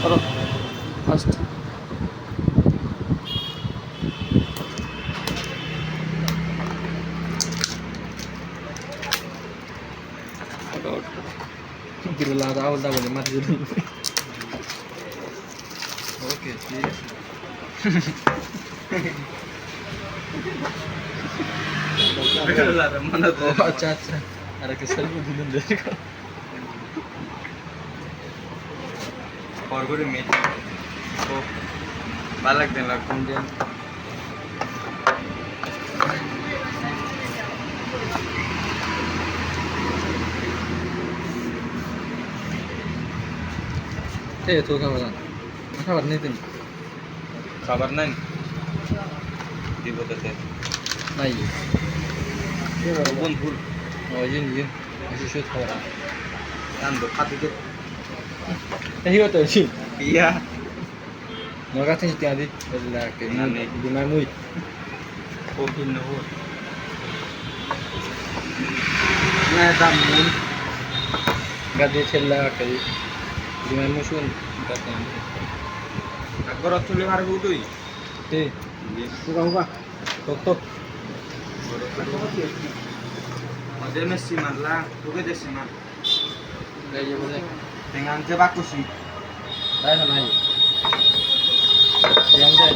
করো ফার্স্ট বিরলা দাও দাও বলে মাটি দিন ওকে ঠিক আছে আচ্ছা আচ্ছা আর একটা সেলফি দিলেন দেখো और गुड मीट तो बालक देन लग इंडियन तो खबर नहीं दिन खबर नहीं दी बताते नहीं ये बन फुल और ये ऐसे शूट हो रहा कान दो खाते तो यही होता है जी iya nó các thành tiền đi đây là cái này đi mai mui kopi nuhu ngai tam mun cái đi theo là cái đi mai mui xuống cái tiền agar actually har butuh thế buka tok tok Model Messi marlah, bukan Messi mar. đây gì vậy Dengan je bagus sih. đây là này em đây